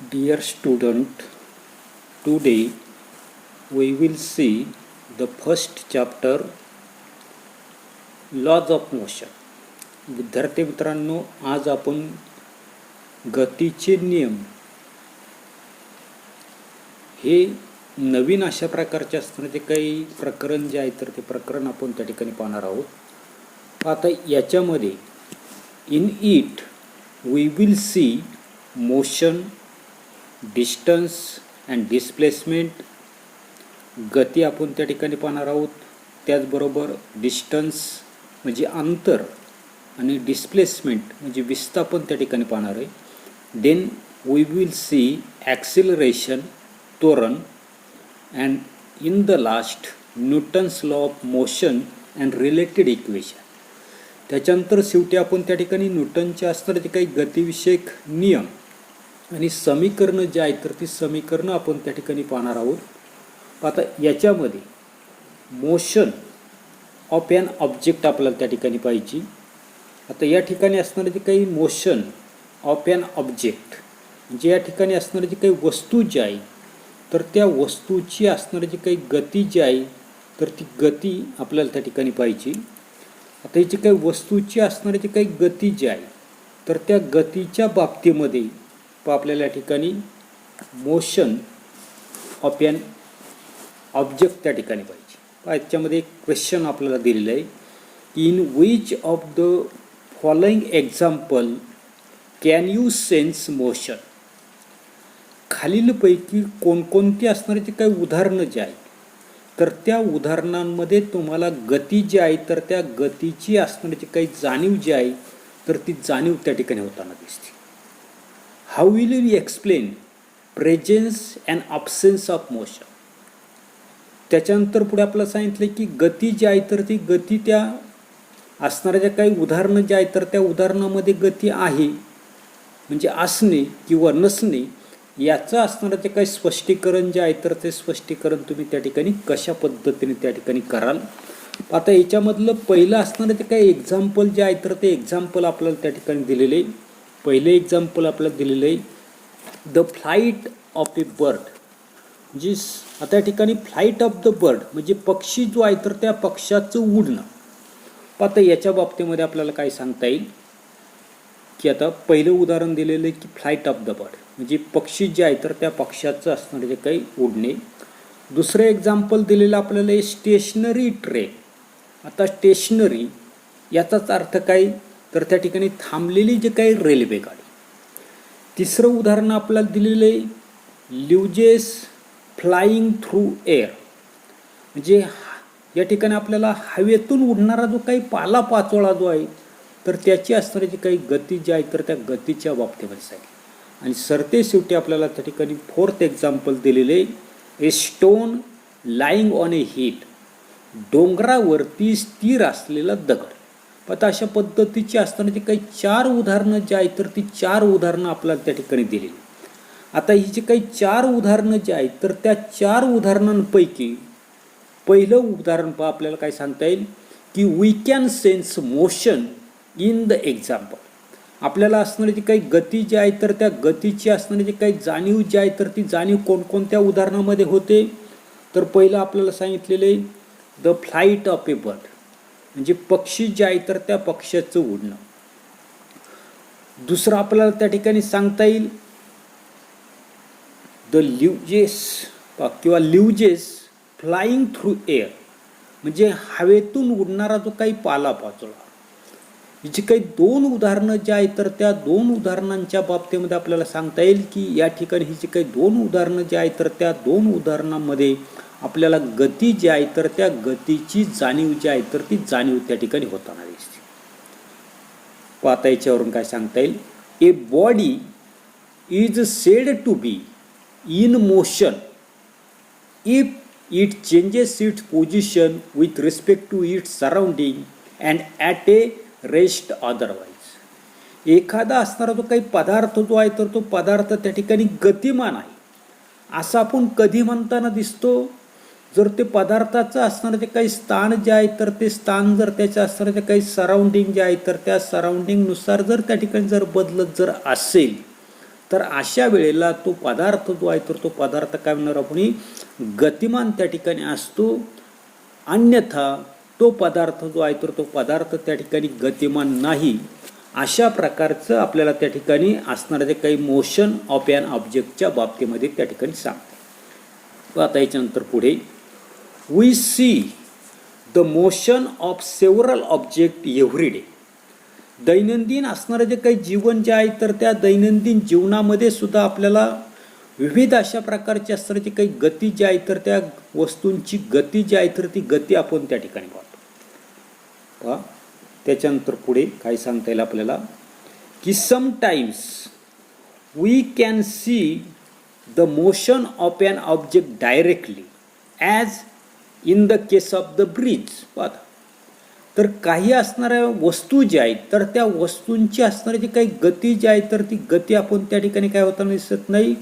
Dear student, today we will see the first chapter Laws of Motion. विद्यार्थी मित्रांनो, आज आपण गतीचे नियम हे नवीन अशा प्रकारचे असणारे जे काही प्रकरण जे आहे तर ते प्रकरण आपण त्या ठिकाणी पाहणार आहोत. आता याच्यामध्ये in it we will see motion, distance and displacement. गती आपण त्या ठिकाणी पाहणार आहोत. त्याचबरोबर डिस्टन्स म्हणजे अंतर आणि डिस्प्लेसमेंट म्हणजे विस्थापन त्या ठिकाणी पाहणार आहे. Then we will see acceleration, त्वरण, and in the last Newton's law of motion and related equation. त्याच्यानंतर शेवटी आपण त्या ठिकाणी न्यूटनचे असणारे जे काही गतिविषयक नियम आणि समीकरणं जे आहेत तर ती समीकरणं आपण त्या ठिकाणी पाहणार आहोत. आता याच्यामध्ये मोशन ऑफ ॲन ऑब्जेक्ट आपल्याला त्या ठिकाणी पाहिजे. आता या ठिकाणी असणारे जे काही मोशन ऑफ ॲन ऑब्जेक्ट म्हणजे या ठिकाणी असणारे जे काही वस्तू जी आहे तर त्या वस्तूची असणारी जी काही गती जी आहे तर ती गती आपल्याला त्या ठिकाणी पाहिजे. आता ही जी काही वस्तूची असणारी जी काही गती जी आहे तर त्या गतीच्या बाबतीमध्ये आपल्याला या ठिकाणी मोशन ऑफ ॲन ऑब्जेक्ट त्या ठिकाणी पाहिजे. याच्यामध्ये एक क्वेश्चन आपल्याला दिलेलं आहे, in which of the following example can you sense motion. खालीलपैकी कोणकोणती असणारी जी काही उदाहरणं जी आहेत तर त्या उदाहरणांमध्ये तुम्हाला गती जी आहे तर त्या गतीची असणारी जी काही जाणीव जी आहे तर ती जाणीव त्या ठिकाणी होताना दिसते. How will you explain presence and absence of motion. त्याच्यानंतर पुढे आपल्याला सांगितलं की गती जी आहे तर ती गती त्या असणाऱ्या ज्या काही उदाहरणं जे आहेत तर त्या उदाहरणामध्ये गती आहे म्हणजे असणे किंवा नसणे याचं असणारं जे काही स्पष्टीकरण जे आहे तर ते स्पष्टीकरण तुम्ही त्या ठिकाणी कशा पद्धतीने त्या ठिकाणी कराल. आता याच्यामधलं पहिलं असणारं जे काही एक्झाम्पल जे आहे तर ते एक्झाम्पल आपल्याला त्या ठिकाणी दिलेले आहे. पहिलं एक्झाम्पल आपल्याला दिलेलं आहे the flight of A bird. म्हणजे आता या ठिकाणी फ्लाईट ऑफ द बर्ड म्हणजे पक्षी जो आहे तर त्या पक्षाचं उडणं. आता याच्या बाबतीमध्ये आपल्याला काय सांगता येईल की आता पहिलं उदाहरण दिलेलं आहे की फ्लाईट ऑफ द बर्ड म्हणजे पक्षी जे आहे तर त्या पक्षाचं असणारे जे काही उडणे. दुसरं एक्झाम्पल दिलेलं आपल्याला आहे स्टेशनरी ट्रेन. आता स्टेशनरी याचाच अर्थ काय तर त्या ठिकाणी थांबलेली जे काही रेल्वे गाडी. तिसरं उदाहरण आपल्याला दिलेलं आहे ल्युजेस फ्लाईंग थ्रू एअर म्हणजे या ठिकाणी आपल्याला हवेतून उडणारा जो काही पालापाचोळा जो आहे तर त्याची असणारी जी काही गती जी आहे तर त्या गतीच्या बाबतीमध्ये सांगितली. आणि सरते शेवटी आपल्याला त्या ठिकाणी फोर्थ एक्झाम्पल दिलेले a stone lying on A hill. डोंगरावरती स्थिर असलेला दगड. आता अशा पद्धतीची असणारी जी काही चार उदाहरणं जी आहेत तर ती चार उदाहरणं आपल्याला त्या ठिकाणी दिलेली. आता ही जी काही चार उदाहरणं जी आहेत तर त्या चार उदाहरणांपैकी पहिलं उदाहरण आपल्याला काय सांगता येईल की we can sense motion in the example. आपल्याला असणारी जी काही गती जी आहे तर त्या गतीची असणारी जी काही जाणीव जी आहे तर ती जाणीव कोणकोणत्या उदाहरणामध्ये होते तर पहिलं आपल्याला सांगितलेलं आहे the flight of A bird म्हणजे पक्षी जे आहे तर त्या पक्ष्याचं उडणं. दुसरं आपल्याला त्या ठिकाणी सांगता येईल द ल्युजेस किंवा ल्युजेस फ्लाईंग थ्रू एअर म्हणजे हवेतून उडणारा जो काही पालापाचोळा. जी काही दोन उदाहरणं जी आहेत तर त्या दोन उदाहरणांच्या बाबतीमध्ये आपल्याला सांगता येईल की या ठिकाणी ही जी काही दोन उदाहरणं जी आहेत तर त्या दोन उदाहरणांमध्ये आपल्याला गती जी आहे तर त्या गतीची जाणीव जी आहे तर ती जाणीव त्या ठिकाणी होताना दिसते. पाहता याच्यावरून काय सांगता येईल a body is said to be in motion if it changes its position with respect to its surrounding and at a rest otherwise. एखादा असणारा जो काही पदार्थ जो आहे तर तो पदार्थ त्या ठिकाणी गतिमान आहे असं आपण कधी म्हणताना दिसतो जर ते पदार्थाचं असणारं जे काही स्थान जे आहे तर ते स्थान जर त्याचं असणारं जे काही सराउंडिंग जे आहे तर त्या सराउंडिंगनुसार जर त्या ठिकाणी जर बदलत जर असेल तर अशा वेळेला तो पदार्थ जो आहे तर तो पदार्थ काय म्हणणार आपण, गतिमान त्या ठिकाणी असतो. अन्यथा तो पदार्थ जो आहे तर तो पदार्थ त्या ठिकाणी गतिमान नाही. अशा प्रकारचं आपल्याला त्या ठिकाणी असणारे जे काही मोशन ऑफ ॲन ऑब्जेक्टच्या बाबतीमध्ये त्या ठिकाणी सांगते. आता याच्यानंतर पुढे, we see the motion of several object every day. दैनंदिन असणारं जे काही जीवन जे आहे तर त्या दैनंदिन जीवनामध्ये सुद्धा आपल्याला विविध अशा प्रकारची असणारी जी काही गती जी आहे तर त्या वस्तूंची गती जी आहे तर ती गती आपण त्या ठिकाणी पाहतो. त्याच्यानंतर पुढे काय सांगता येईल आपल्याला, की sometimes we can see the motion of an object directly as in the case of the bridge. पाहता, तर काही असणाऱ्या वस्तू ज्या आहेत तर त्या वस्तूंची असणारी जी काही गती जी आहे तर ती गती आपण त्या ठिकाणी काय होताना दिसत नाही,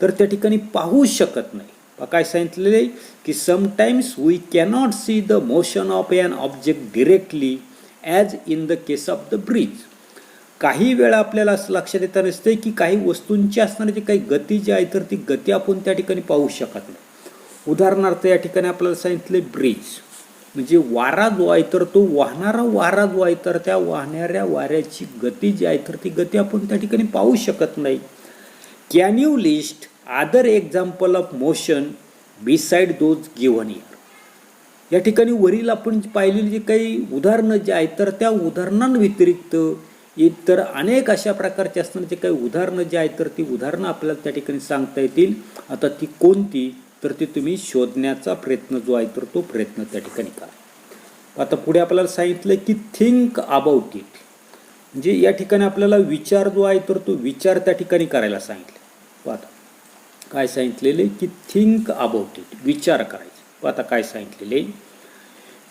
तर त्या ठिकाणी पाहू शकत नाही. काय सांगितलेलं आहे, की sometimes we cannot see the motion of an object directly as in the case of the bridge. काही वेळा आपल्याला असं लक्षात येत नसते की काही वस्तूंची असणारी जी काही गती जी आहे तर ती गती आपण त्या ठिकाणी पाहू शकत नाही. उदाहरणार्थ या ठिकाणी आपल्याला सांगितले ब्रिज म्हणजे वारा जो आहे तर तो वाहणारा वारा जो आहे तर त्या वाहणाऱ्या वाऱ्याची गती जी आहे तर ती गती आपण त्या ठिकाणी पाहू शकत नाही. Can you list other example of motion beside those given here. या ठिकाणी वरील आपण पाहिलेली जी काही उदाहरणं जी आहेत तर त्या उदाहरणांव्यतिरिक्त इतर अनेक अशा प्रकारचे असणारे जे काही उदाहरणं जी आहेत तर ती उदाहरणं आपल्याला त्या ठिकाणी सांगता येतील. आता ती कोणती तर ती तुम्ही शोधण्याचा प्रयत्न जो आहे तर तो प्रयत्न त्या ठिकाणी करा. आता पुढे आपल्याला सांगितलं की थिंक अबाउट इट. म्हणजे या ठिकाणी आपल्याला विचार जो आहे तर तो विचार त्या ठिकाणी करायला सांगितले. आता काय सांगितलेले की थिंक अबाउट इट, विचार करायचा. आता काय सांगितलेले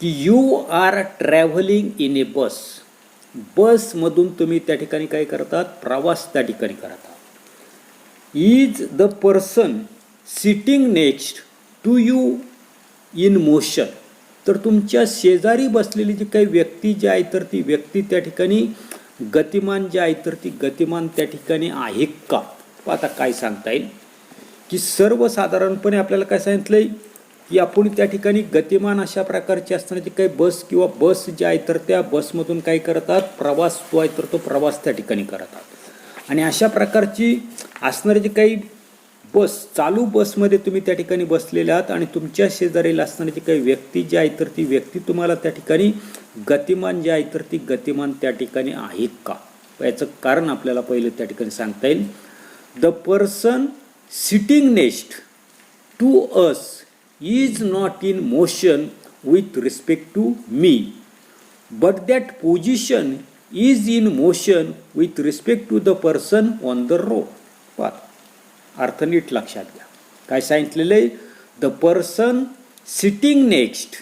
की यू आर ट्रॅव्हलिंग इन ए बस. बसमधून तुम्ही त्या ठिकाणी काय करतात, प्रवास त्या ठिकाणी करतात. Is the person sitting next to you in motion. तर तुमच्या शेजारी बसलेली जी काही व्यक्ती जी आहे तर ती व्यक्ती त्या ठिकाणी गतिमान जी आहे तर ती गतिमान त्या ठिकाणी आहे का. आता काय सांगता येईल की सर्वसाधारणपणे आपल्याला काय सांगितलंय की आपण त्या ठिकाणी गतिमान अशा प्रकारची असणारी काही बस किंवा बस जी आहे तर त्या बसमधून काय करतात, प्रवास जो आहे तर तो प्रवास त्या ठिकाणी करतात. आणि अशा प्रकारची असणारी जी काही बस, चालू बसमध्ये तुम्ही त्या ठिकाणी बसलेले आहात आणि तुमच्या शेजारीला असणारी जी काही व्यक्ती जी आहे तर ती व्यक्ती तुम्हाला त्या ठिकाणी गतिमान जी आहे तर ती गतिमान त्या ठिकाणी आहे का. याचं कारण आपल्याला पहिले त्या ठिकाणी सांगता येईल. The person sitting next to us is not in motion with respect to me, but that position is in motion with respect to the person on the road. अर्थ नीट लक्षात घ्या. काय सांगितलेलं आहे, the person sitting next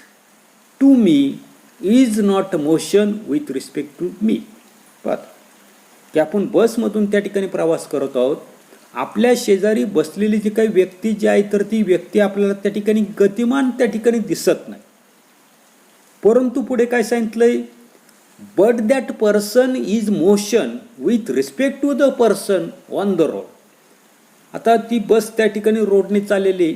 to me is not motion with respect to me. की आपण बसमधून त्या ठिकाणी प्रवास करत आहोत. आपल्या शेजारी बसलेली जी काही व्यक्ती जी आहे तर ती व्यक्ती आपल्याला त्या ठिकाणी गतिमान त्या ठिकाणी दिसत नाही. परंतु पुढे काय सांगितलंय, but that person is motion with respect to the person on the road. आता ती बस त्या ठिकाणी रोडने चाललेली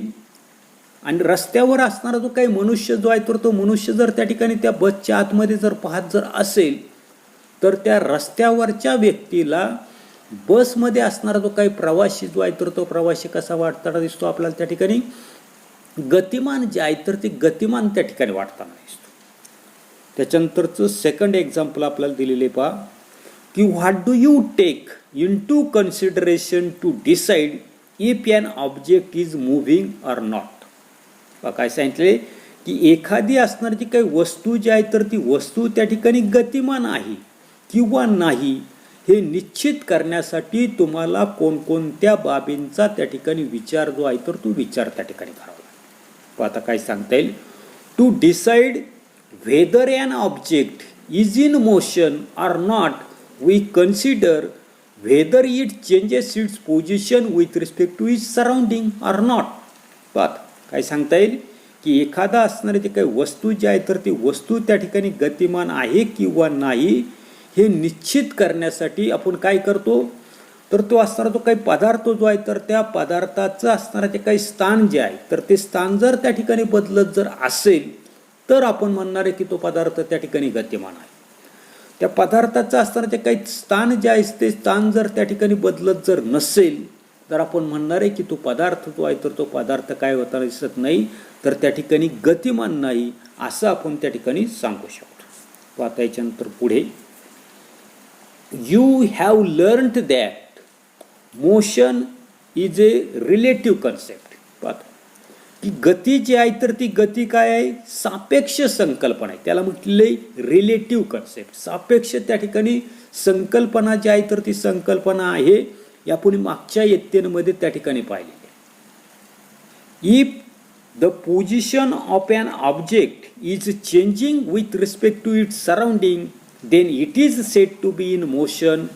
आणि रस्त्यावर असणारा जो काही मनुष्य जो आहे तर तो मनुष्य जर त्या ठिकाणी त्या बसच्या आतमध्ये जर पाहत जर असेल तर त्या रस्त्यावरच्या व्यक्तीला बसमध्ये असणारा जो काही प्रवासी जो आहे तर तो प्रवासी कसा वाटताना दिसतो आपल्याला त्या ठिकाणी, गतिमान जे आहे तर ते गतिमान त्या ठिकाणी वाटताना दिसतो. त्याच्यानंतरचं सेकंड एक्झाम्पल आपल्याला दिलेले पहा की what do you take in to consideration to decide if an object is moving or not. काय सांगितले की एखादी असणारी जी काही वस्तू जी आहे तर ती वस्तू त्या ठिकाणी गतिमान आहे किंवा नाही हे निश्चित करण्यासाठी तुम्हाला कोणकोणत्या बाबींचा त्या ठिकाणी विचार जो आहे तर तो विचार त्या ठिकाणी करावा. आता काय सांगता येईल, to decide whether an object is in motion or not we consider whether it changes its position with respect to its surrounding or not. काय सांगता येईल की एखादा असणारी जी काही वस्तू जी आहे तर ती वस्तू त्या ठिकाणी गतिमान आहे किंवा नाही हे निश्चित करण्यासाठी आपण काय करतो, तर तो असणारा तो काही पदार्थ जो आहे तर त्या पदार्थाचं असणारं ते काही स्थान जे आहे तर ते स्थान जर त्या ठिकाणी बदलत जर असेल तर आपण म्हणणार आहे की तो पदार्थ त्या ठिकाणी गतिमान आहे. त्या पदार्थाचं असणारं ते काही स्थान जे आहे ते स्थान जर त्या ठिकाणी बदलत जर नसेल तर आपण म्हणणार आहे की तो पदार्थ जो आहे तर तो पदार्थ काय होताना दिसत नाही तर त्या ठिकाणी गतिमान नाही असं आपण त्या ठिकाणी सांगू शकतो. आता याच्यानंतर पुढे you have learned that motion is a relative concept. पाहता की गती जी आहे तर ती गती काय आहे सापेक्ष संकल्पना आहे. त्याला म्हटले रिलेटिव्ह कन्सेप्ट. सापेक्ष त्या ठिकाणी संकल्पना जी आहे तर ती संकल्पना आहे यापुढे मागच्या इयत्तेमध्ये त्या ठिकाणी पाहिलेली आहे. If the position of an object is changing with respect to its surrounding then it is said to be in motion,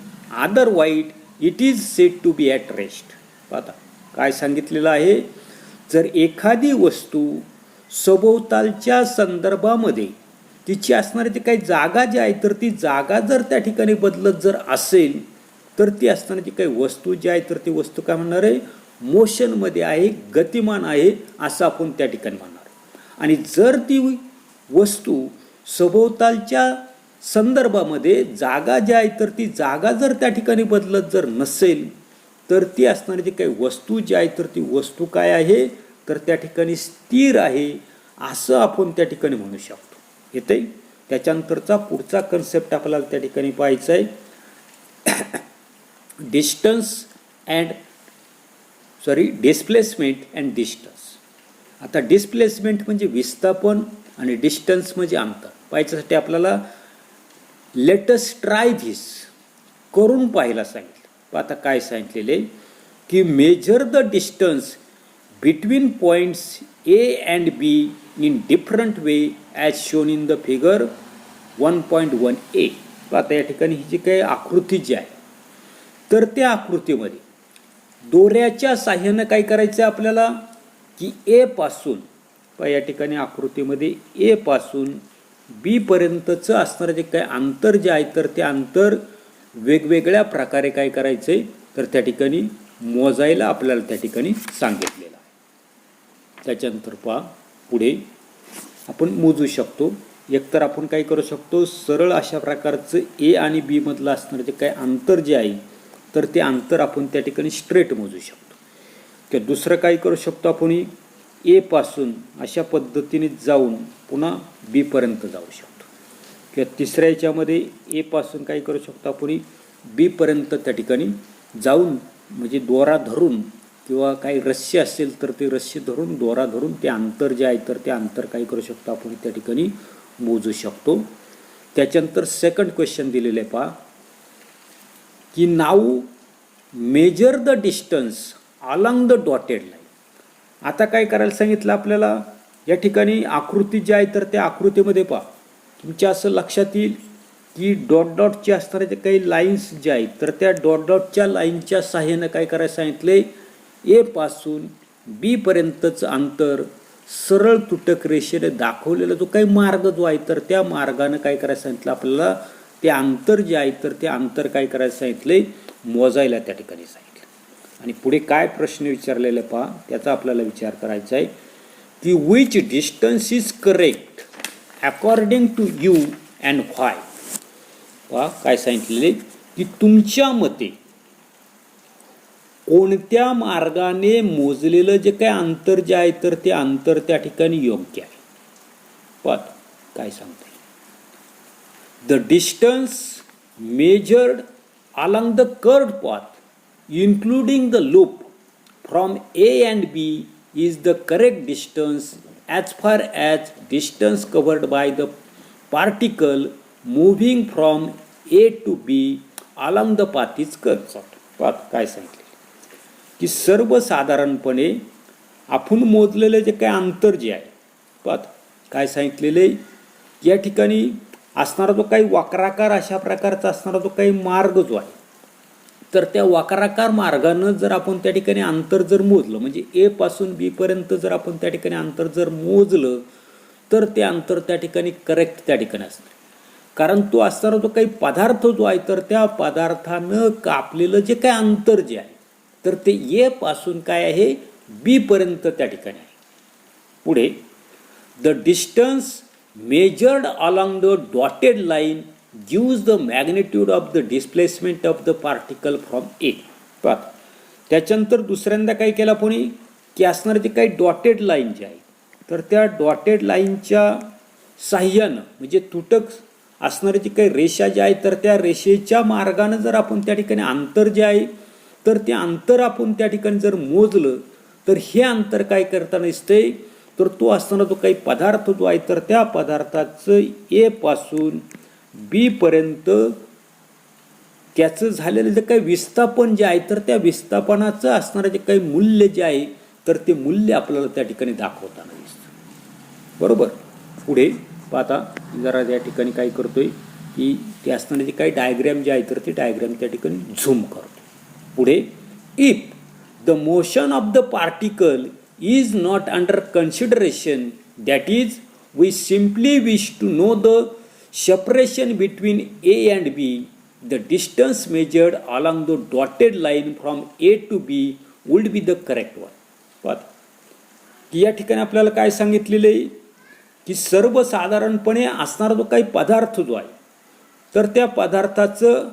otherwise it is said to be at rest. पाहता काय सांगितलेलं आहे, जर एखादी वस्तू सभोवतालच्या संदर्भामध्ये तिची असणारी ती काही जागा जी आहे तर ती जागा जर त्या ठिकाणी बदलत जर असेल तर ती असणारी ती काही वस्तू जी आहे तर ती वस्तू काय म्हणणार आहे मोशनमध्ये आहे, गतिमान आहे असं आपण त्या ठिकाणी म्हणणार. आणि जर ती वस्तू सभोवतालच्या संदर्भामध्ये जागा जी आहे तर ती जागा जर त्या ठिकाणी बदलत जर नसेल तर ती असणारी जी काही वस्तू जी आहे तर ती वस्तू काय आहे तर त्या ठिकाणी स्थिर आहे असं आपण त्या ठिकाणी म्हणू शकतो. येते त्याच्यानंतरचा पुढचा कन्सेप्ट आपल्याला त्या ठिकाणी पाहायचा आहे डिस्प्लेसमेंट अँड डिस्टन्स. आता डिस्प्लेसमेंट म्हणजे विस्थापन आणि डिस्टन्स म्हणजे अंतर. पाहायच्यासाठी आपल्याला लेटस ट्राय धिस करून पाहायला सांगितलं. आता काय सांगितलेले की measure the distance between points A and be in different way as shown in the figure 1.1a. आता या ठिकाणी ही जी काही आकृती जी आहे तर त्या आकृतीमध्ये दोऱ्याच्या साह्यानं काय करायचं आपल्याला की ए पासून या ठिकाणी आकृतीमध्ये ए पासून बी पर्यंतचं असणारं जे काही अंतर जे आहे तर ते अंतर वेगवेगळ्या प्रकारे काय करायचं आहे तर त्या ठिकाणी मोजायला आपल्याला त्या ठिकाणी सांगितलेलं आहे. त्याच्यानंतर पहा पुढे आपण मोजू शकतो. एकतर आपण काय करू शकतो सरळ अशा प्रकारचं ए आणि बी मधलं असणारं जे काही अंतर जे आहे तर ते अंतर आपण त्या ठिकाणी स्ट्रेट मोजू शकतो. किंवा दुसरं काय करू शकतो आपण ए पासून अशा पद्धतीने जाऊन पुन्हा बी पर्यंत जाऊ शकतो. किंवा तिसऱ्या याच्यामध्ये ए पासून काय करू शकतो आपण बी पर्यंत त्या ठिकाणी जाऊन म्हणजे दोरा धरून किंवा काही रस्सी असेल तर ते रस्सी धरून दोरा धरून ते अंतर जे आहे तर ते अंतर काय करू शकतो आपण त्या ठिकाणी मोजू शकतो. त्याच्यानंतर सेकंड क्वेश्चन दिलेले पहा की now measure the distance along the dotted line. आता काय करायला सांगितलं आपल्याला या ठिकाणी आकृती जी आहे तर त्या आकृतीमध्ये पहा तुमच्या असं लक्षात येईल की डॉट डॉटचे असणारे जे काही लाईन्स जे आहेत तर त्या डॉट डॉटच्या लाईनच्या साह्यानं काय करायला सांगितले ए पासून बी पर्यंतचं अंतर सरळ तुटक रेषेने दाखवलेला जो काही मार्ग जो आहे तर त्या मार्गानं काय करायला सांगितलं आपल्याला ते अंतर जे आहे तर ते अंतर काय करायला सांगितले मोजायला त्या ठिकाणी सांगितलं. आणि पुढे काय प्रश्न विचारलेले पहा त्याचा आपल्याला विचार करायचा आहे की which distance is correct according to you and why. पहा काय सांगितलेले की तुमच्या मते कोणत्या मार्गाने मोजलेलं जे काही अंतर जे आहे तर ते अंतर त्या ठिकाणी योग्य आहे. पहा काय सांगते the distance measured along the curved path including the loop from A and B is the correct distance as far as distance covered by the particle moving from A to B along the path is curved. Path काय सांगितले की सर्वसाधारणपणे आपण मोजलेले जे काही अंतर जे आहे पाथ काय सांगितलेले या ठिकाणी असणारा जो काही वक्राकार अशा प्रकारचा असणारा जो काही मार्ग जो आहे तर त्या वक्राकार मार्गानं जर आपण त्या ठिकाणी अंतर जर मोजलं म्हणजे ए पासून बी पर्यंत जर आपण त्या ठिकाणी अंतर जर मोजलं तर ते अंतर त्या ठिकाणी करेक्ट त्या ठिकाणी असणार. कारण तो असणारा जो काही पदार्थ जो आहे तर त्या पदार्थानं कापलेलं जे काही अंतर जे आहे तर ते ए पासून काय आहे बी पर्यंत त्या ठिकाणी आहे. पुढे the distance measured along the dotted line gives the magnitude of the displacement of the particle from A. त्याच्यानंतर दुसऱ्यांदा काय केलं आपण की असणारे जे काही डॉटेड लाईन जे आहे तर त्या डॉटेड लाईनच्या साह्यानं म्हणजे तुटक असणारी जी काही रेषा जी आहे तर त्या रेषेच्या मार्गानं जर आपण त्या ठिकाणी अंतर जे आहे तर ते अंतर आपण त्या ठिकाणी जर मोजलं तर हे अंतर काय करताना दिसतंय तर तो असणारा जो काही पदार्थ जो आहे तर त्या पदार्थाचं ए पासून बी पर्यंत त्याचं झालेलं जे काही विस्थापन जे आहे तर त्या विस्थापनाचं असणारं जे काही मूल्य जे आहे तर ते मूल्य आपल्याला त्या ठिकाणी दाखवताना दिसतं. बरोबर. पुढे पाहता जरा त्या ठिकाणी काय करतोय की ते असणारे जे काही डायग्रॅम जे आहे तर ते डायग्रॅम त्या ठिकाणी झूम करतो. पुढे if the motion of the particle is not under consideration, that is, we simply wish to know the separation between A and B, the distance measured along the dotted line from A to B would be the correct one. पाहता की या ठिकाणी आपल्याला काय सांगितलेलं आहे की सर्वसाधारणपणे असणारा जो काही पदार्थ जो आहे तर त्या पदार्थाचं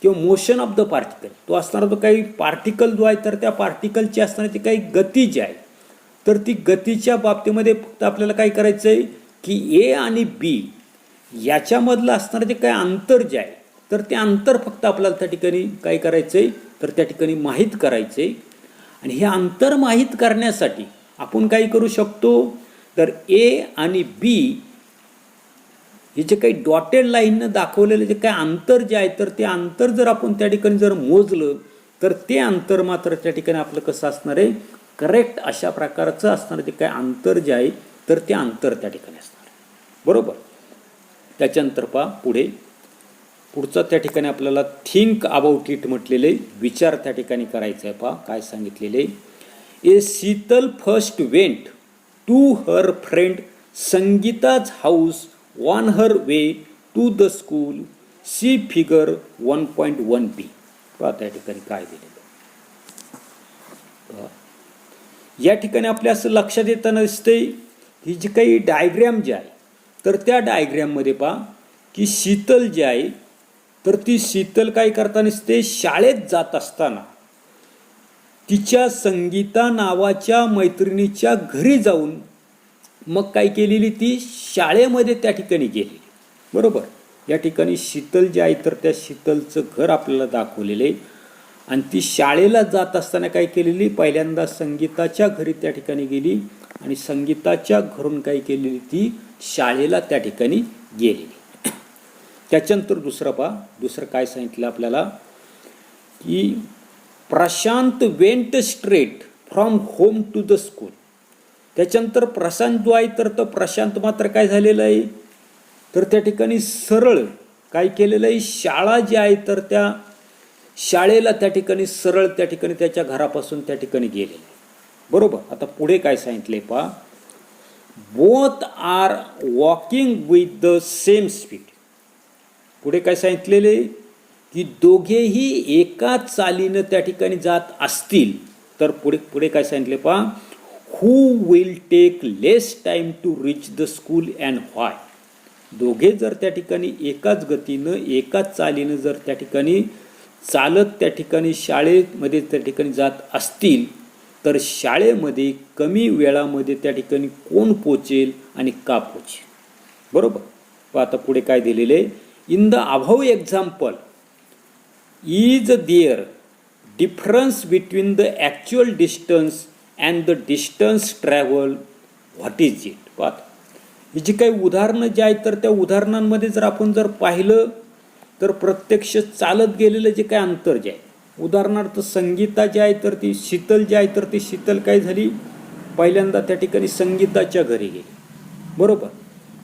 किंवा मोशन ऑफ द पार्टिकल तो असणारा जो काही पार्टिकल जो आहे तर त्या पार्टिकलची असणारी काही गती जी आहे तर ती गतीच्या बाबतीमध्ये फक्त आपल्याला काय करायचं आहे की ए आणि बी याच्यामधलं असणारं जे काही अंतर जे आहे तर ते अंतर फक्त आपल्याला त्या ठिकाणी काय करायचं आहे तर त्या ठिकाणी माहीत करायचं आहे. आणि हे अंतर माहीत करण्यासाठी आपण काय करू शकतो तर ए आणि बी हे जे काही डॉटेड लाईननं दाखवलेलं जे काही अंतर जे आहे तर ते अंतर जर आपण त्या ठिकाणी जर मोजलं तर ते अंतर मात्र त्या ठिकाणी आपलं कसं असणार आहे करेक्ट अशा प्रकारचं असणारं जे काही अंतर जे आहे तर ते अंतर त्या ठिकाणी असणार आहे. बरोबर. त्याच्यानंतर पहा पुढचा त्या ठिकाणी आपल्याला थिंक अबाउट इट म्हटलेले विचार त्या ठिकाणी करायचा आहे. पहा काय सांगितलेले A Sheetal first went to her friend Sangeeta's house on her way to the school see figure 1.1b. पहा त्या ठिकाणी काय दिलेलं या ठिकाणी आपल्या असं लक्षात येताना दिसतंय ही जी काही डायग्रॅम जी आहे तर त्या डायग्रॅममध्ये पहा की शीतल जी आहे तर ती शीतल काय करताना दिसते शाळेत जात असताना तिच्या संगीता नावाच्या मैत्रिणीच्या घरी जाऊन मग काय केलेली ती शाळेमध्ये त्या ठिकाणी गेलेली. बरोबर. या ठिकाणी शीतल जी आहे तर त्या शीतलचं घर आपल्याला दाखवलेलं आहे आणि ती शाळेला जात असताना काय केलेली पहिल्यांदा संगीताच्या घरी त्या ठिकाणी गेली आणि संगीताच्या घरून काय केलेली ती शाळेला त्या ठिकाणी गेलेली. त्याच्यानंतर दुसरं काय सांगितलं आपल्याला की Prashant went straight from home to the school. त्याच्यानंतर प्रशांत जो आहे तर तो प्रशांत मात्र काय झालेलं आहे तर त्या ठिकाणी सरळ काय केलेलं आहे शाळा जी आहे तर त्या शाळेला त्या ठिकाणी सरळ त्या ठिकाणी त्याच्या घरापासून त्या ठिकाणी गेलेले. बरोबर. आता पुढे काय सांगितले पहा both are walking with the same speed. पुढे काय सांगितलेले की दोघेही एकाच चालीनं त्या ठिकाणी जात असतील तर पुढे काय सांगितले पहा who will take less time to reach the school and why. दोघे जर त्या ठिकाणी एकाच गतीनं एकाच चालीनं जर त्या ठिकाणी चालत त्या ठिकाणी शाळेमध्ये त्या ठिकाणी जात असतील तर शाळेमध्ये कमी वेळामध्ये त्या ठिकाणी कोण पोचेल आणि का पोचेल. बरोबर. पण आता पुढे काय दिलेले in the above example is there difference between the actual distance and the distance travel what is it. पाहता ही जी काही उदाहरणं जी आहेत तर त्या उदाहरणांमध्ये जर आपण जर पाहिलं तर प्रत्यक्ष चालत गेलेलं जे काही अंतर जे आहे उदाहरणार्थ संगीता जी आहे तर ती शीतल जी आहे तर ती शीतल काय झाली पहिल्यांदा त्या ठिकाणी संगीताच्या घरी गेली. बरोबर.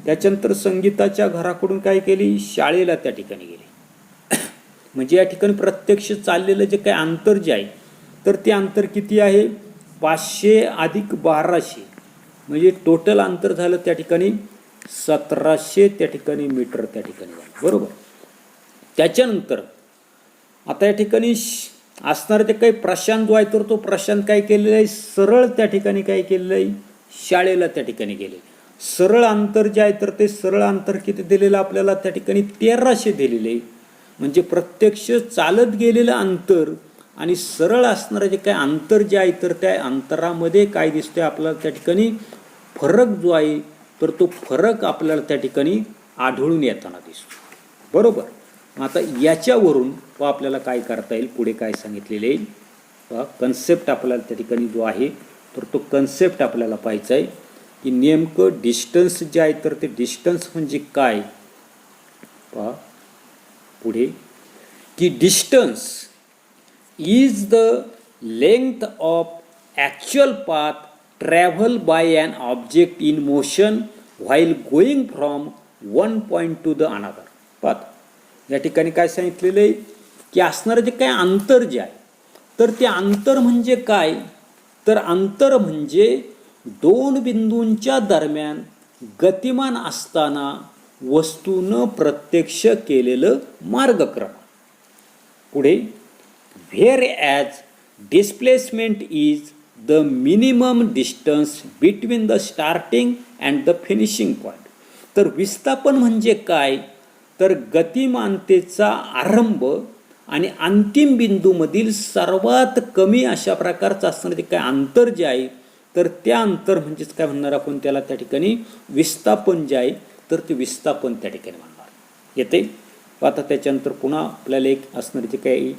त्याच्यानंतर संगीताच्या घराकडून काय केली शाळेला त्या ठिकाणी गेली. म्हणजे या ठिकाणी प्रत्यक्ष चाललेलं जे काही अंतर जे आहे तर ते अंतर किती आहे 500 अधिक 1200 म्हणजे टोटल अंतर झालं त्या ठिकाणी 1700 त्या ठिकाणी मीटर त्या ठिकाणी झालं, बरोबर. त्याच्यानंतर आता या ठिकाणी असणार ते काही प्रशांत जो आहे तर तो प्रशांत काय केलेला आहे, सरळ त्या ठिकाणी काय केलेलं आहे, शाळेला त्या ठिकाणी गेले. सरळ अंतर जे आहे तर ते सरळ अंतर किती दिलेलं आपल्याला त्या ठिकाणी 1300 दिलेले आहे. म्हणजे प्रत्यक्ष चालत गेलेलं अंतर आणि सरळ असणारं जे काय अंतर जे आहे तर त्या अंतरामध्ये काय दिसतंय आपल्याला त्या ठिकाणी फरक जो आहे तर तो फरक आपल्याला त्या ठिकाणी आढळून येताना दिसतो, बरोबर. आता याच्यावरून आपल्याला काय करता येईल, पुढे काय सांगितलेले कन्सेप्ट आपल्याला त्या ठिकाणी जो आहे तर तो कन्सेप्ट आपल्याला पाहायचा आहे की नेमकं डिस्टन्स जे आहे तर ते डिस्टन्स म्हणजे काय. पहा पुढे की distance is the length of actual path travel by an object in motion while going from one point to the another. पाहत या ठिकाणी काय सांगितलेलं आहे की असणारं जे काय अंतर जे आहे तर ते अंतर म्हणजे काय, तर अंतर म्हणजे दोन बिंदूंच्या दरम्यान गतिमान असताना वस्तूनं प्रत्यक्ष केलेलं मार्गक्रमण. पुढे where as displacement is the minimum distance between the starting and the finishing point. तर विस्थापन म्हणजे काय, तर गतिमानतेचा आरंभ आणि अंतिम बिंदूमधील सर्वात कमी अशा प्रकारचं असणारं ते काय अंतर जे आहे तर त्या अंतर म्हणजेच काय म्हणणार आपण त्याला त्या ठिकाणी विस्थापन जे आहे तर ते विस्थापन त्या ठिकाणी म्हणणार येते. आता त्याच्यानंतर पुन्हा आपल्याला एक असणारे जे काही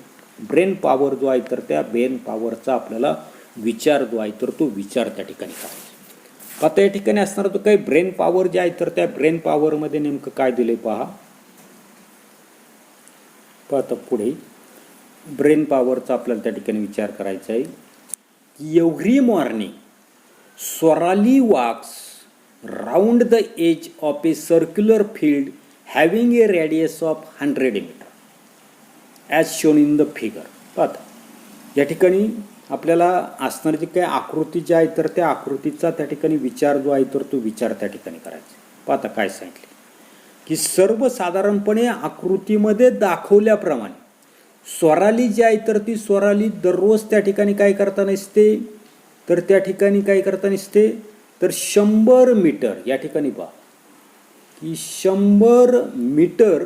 ब्रेन पॉवर जो आहे तर त्या ब्रेन पॉवरचा आपल्याला विचार जो आहे तर तो विचार त्या ठिकाणी करायचा. आता या ठिकाणी असणारा तो काही ब्रेन पॉवर जे आहे तर त्या ब्रेन पॉवरमध्ये नेमकं काय दिले पहा. आता पुढे ब्रेन पॉवरचा आपल्याला त्या ठिकाणी विचार करायचा आहे की every morning Swarali walks round the edge of a circular field having a radius of 100 metre as shown in the figure. पाहता या ठिकाणी आपल्याला असणारी जी काही आकृती जी आहे तर त्या आकृतीचा त्या ठिकाणी विचार जो आहे तर तो विचार त्या ठिकाणी करायचा. पाहता काय सांगितले की सर्वसाधारणपणे आकृतीमध्ये दाखवल्याप्रमाणे स्वराली जी आहे तर ती स्वराली दररोज त्या ठिकाणी काय करता नसते तर त्या ठिकाणी काय करता नसते तर 100 मीटर या ठिकाणी पहा की 100 मीटर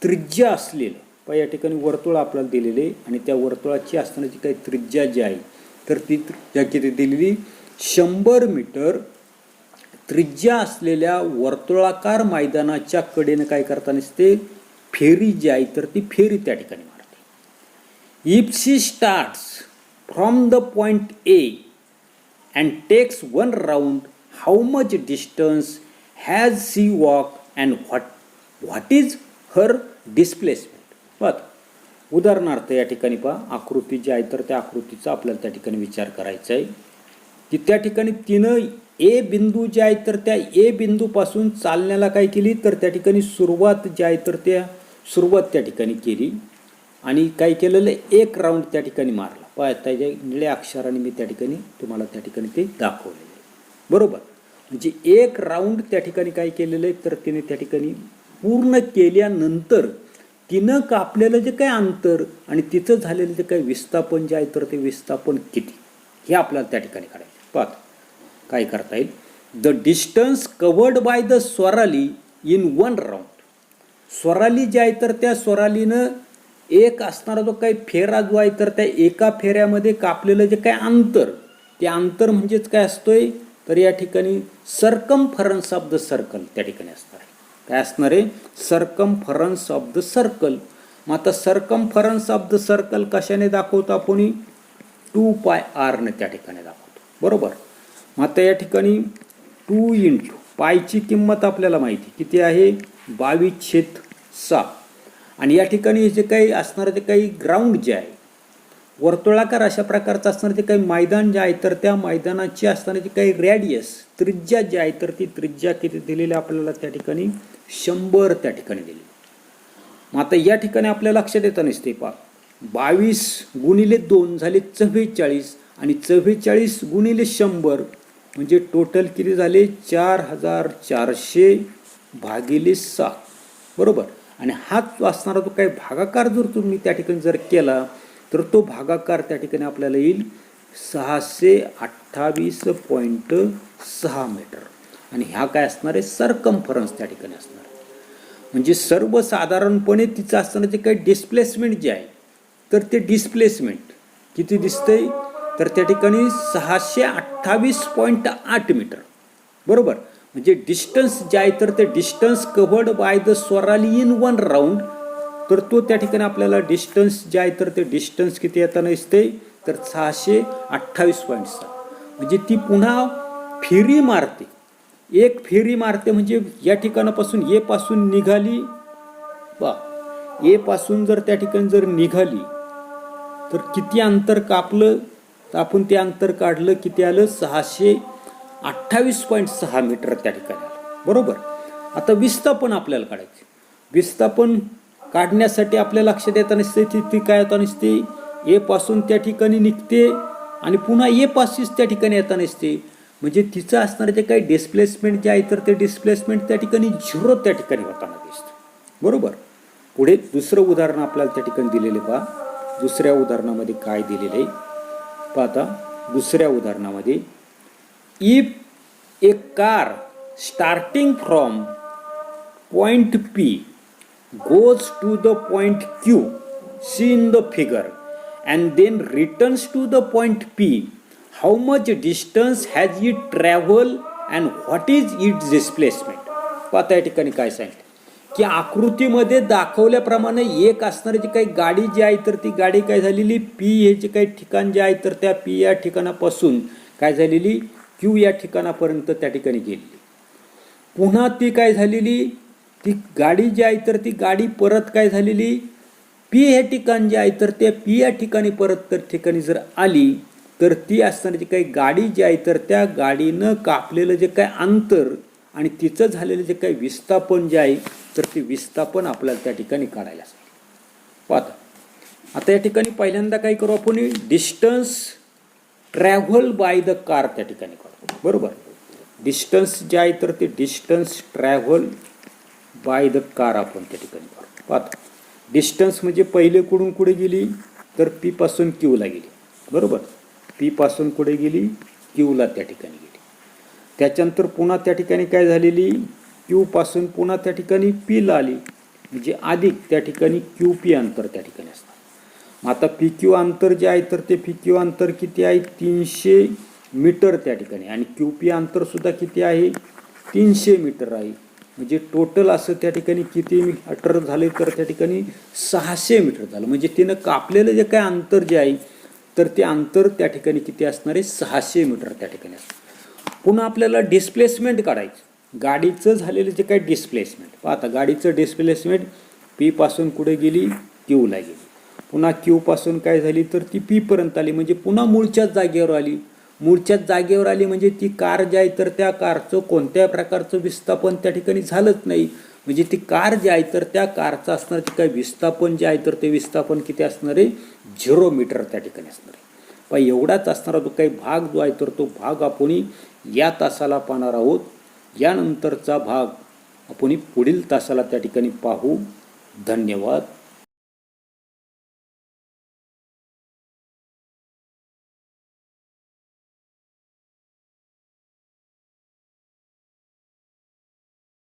त्रिज्या असलेलं पहा या ठिकाणी वर्तुळ आपल्याला दिलेले आणि त्या वर्तुळाची असणारी काही त्रिज्या जी आहे तर ती त्रिज्या किती दिलेली 100 मीटर त्रिज्या असलेल्या वर्तुळाकार मैदानाच्या कडेनं काय करता नसते फेरी जी आहे तर ती फेरी त्या ठिकाणी मारते. If she starts from the point A and takes one round how much distance has she walk and what is her displacement. बघ उदाहरणार्थ या ठिकाणी पहा आकृती जी आहे तर त्या आकृतीचा आपल्याला त्या ठिकाणी विचार करायचा आहे की त्या ठिकाणी तिनं ए बिंदू जे आहे तर त्या ए बिंदूपासून चालण्याला काय केली तर त्या ठिकाणी सुरुवात जी आहे तर त्या सुरुवात त्या ठिकाणी केली आणि काय केलेलं एक राऊंड त्या ठिकाणी मारला. पहा त्याच्या निळ्या अक्षराने मी त्या ठिकाणी तुम्हाला त्या ठिकाणी ते दाखवलेलं आहे, बरोबर. म्हणजे एक राऊंड त्या ठिकाणी काय केलेलं आहे तर तिने त्या ठिकाणी पूर्ण केल्यानंतर तिनं कापलेलं जे काय अंतर आणि तिथं झालेलं जे काही विस्थापन जे आहे तर ते विस्थापन किती हे आपल्याला त्या ठिकाणी काढायचं. पाहत काय करता येईल the distance covered by the Swarali in one round. Swarali जे आहे तर त्या स्वरालीनं एक असणारा जो काही फेरा जो आहे तर त्या एका फेऱ्यामध्ये कापलेलं जे काय अंतर ते अंतर म्हणजेच काय असतोय तर या ठिकाणी सर्कमफरन्स ऑफ द सर्कल त्या ठिकाणी असणार आहे. काय असणार आहे सर्कमफरन्स ऑफ द सर्कल. मग आता सर्कमफरन्स ऑफ द सर्कल कशाने दाखवतो आपण 2πr ने त्या ठिकाणी दाखवतो, बरोबर. मग आता या ठिकाणी 2 इंटू पायची किंमत आपल्याला माहिती किती आहे 22/6 आणि या ठिकाणी जे काही असणारं ते काही ग्राउंड जे आहे वर्तुळाकार अशा प्रकारचं असणारं ते काही मैदान जे आहे तर त्या मैदानाची असणारी काही रेडियस त्रिज्या जी आहे तर ती त्रिज्या किती दिलेली आपल्याला त्या ठिकाणी 100 त्या ठिकाणी दिली. मग आता या ठिकाणी आपल्या लक्षात येतं नसते पहा 22 × 2 झाले 44 आणि 44 × 100 म्हणजे टोटल किती झाले 4400 भागिले 6 बरोबर. आणि हाच असणारा तो काही भागाकार जर तुम्ही त्या ठिकाणी जर केला तर तो भागाकार त्या ठिकाणी आपल्याला येईल 628.6 मीटर. आणि ह्या काय असणार आहे सरकम्फरन्स त्या ठिकाणी असणार. म्हणजे सर्वसाधारणपणे तिचं असताना जे काही डिस्प्लेसमेंट जे आहे तर ते डिस्प्लेसमेंट किती दिसतंय तर त्या ठिकाणी 628.8 मीटर बरोबर. म्हणजे डिस्टन्स जे आहे तर ते distance covered by the Swarali in one round. तर तो त्या ठिकाणी आपल्याला डिस्टन्स जे आहे तर ते डिस्टन्स किती येताना दिसते तर 628.6. म्हणजे ती पुन्हा फेरी मारते, एक फेरी मारते. म्हणजे या ठिकाणापासून ए पासून निघाली बा, ए पासून जर त्या ठिकाणी जर निघाली तर किती अंतर कापलं तर आपण ते अंतर काढलं किती आलं 628.6 मीटर त्या ठिकाणी आलं बरोबर. आता विस्थापन आपल्याला काढायचे. विस्थापन काढण्यासाठी आपल्या लक्षात येता नसते ती काय होता नसते ए पासून त्या ठिकाणी निघते आणि पुन्हा ए पासूनच त्या ठिकाणी येता नसते. म्हणजे तिचं असणारे जे काही डिस्प्लेसमेंट जे आहे तर ते डिस्प्लेसमेंट त्या ठिकाणी 0 त्या ठिकाणी होताना दिसतं बरोबर. पुढे दुसरं उदाहरण आपल्याला त्या ठिकाणी दिलेले पहा. दुसऱ्या उदाहरणामध्ये काय दिलेलं आहे पाहता. दुसऱ्या उदाहरणामध्ये if A car starting from point P goes to the point Q see in the figure and then returns to the point P, how much distance has it traveled and what is its displacement. पाहता या ठिकाणी काय सांगितलं की आकृतीमध्ये दाखवल्याप्रमाणे एक असणारी जी काही गाडी जी आहे तर ती गाडी काय झालेली पी हे जे काही ठिकाण जे आहे तर त्या पी या ठिकाणापासून काय झालेली क्यू या ठिकाणापर्यंत त्या ठिकाणी गेलेली. पुन्हा ती काय झालेली ती गाडी जी आहे तर ती गाडी परत काय झालेली पी हे ठिकाण जे आहे तर त्या पी या ठिकाणी परत तर ठिकाणी जर आली तर ती असणारी जी काही गाडी जी आहे तर त्या गाडीनं कापलेलं जे काही अंतर आणि तिचं झालेलं जे काही विस्थापन जे आहे तर ते विस्थापन आपल्याला त्या ठिकाणी काढायला सांगितलं. पाहता आता या ठिकाणी पहिल्यांदा काय करू आपण distance travel by the car त्या ठिकाणी काढू बरोबर. डिस्टन्स जे आहे तर ते distance travel by the car आपण त्या ठिकाणी काढू. पाहता डिस्टन्स म्हणजे पहिले कुठून कुठे गेली तर पी पासून क्यूला गेली बरोबर. पी पासून कुठे गेली क्यूला त्या ठिकाणी गेली. त्याच्यानंतर पुन्हा त्या ठिकाणी काय झालेली क्यू पासून पुन्हा त्या ठिकाणी पीला आली म्हणजे अधिक त्या ठिकाणी क्यू पी अंतर त्या ठिकाणी असतं. आता पी क्यू अंतर जे आहे तर ते पी क्यू अंतर किती आहे 300 मीटर त्या ठिकाणी आणि क्यू पी अंतर सुद्धा किती आहे 300 मीटर आहे. म्हणजे टोटल असं त्या ठिकाणी किती मीटर झाले तर त्या ठिकाणी 600 मीटर झालं. म्हणजे तिनं कापलेलं जे काय अंतर जे आहे तर ते अंतर त्या ठिकाणी किती असणार आहे 600 मीटर त्या ठिकाणी असतं. पुन्हा आपल्याला डिस्प्लेसमेंट काढायचं. गाडीचं झालेलं जे काही डिस्प्लेसमेंट पाहता गाडीचं डिस्प्लेसमेंट पी पासून कुठे गेली क्यूला गेली. पुन्हा क्यू पासून काय झाली तर ती पी पर्यंत आली म्हणजे पुन्हा मूळच्याच जागेवर आली. मूळच्याच जागेवर आली म्हणजे ती कार जी आहे तर त्या कारचं कोणत्या प्रकारचं विस्थापन त्या ठिकाणी झालंच नाही. म्हणजे ती कार जी आहे तर त्या कारचं असणार जे काही विस्थापन जे आहे तर ते विस्थापन किती असणार आहे 0 मीटर त्या ठिकाणी असणार आहे. पण एवढाच असणारा जो काही भाग जो आहे तर तो भाग आपण या तासाला पाहणार आहोत. यानंतरचा भाग आपण पुढील तासाला त्या ठिकाणी पाहू. धन्यवाद.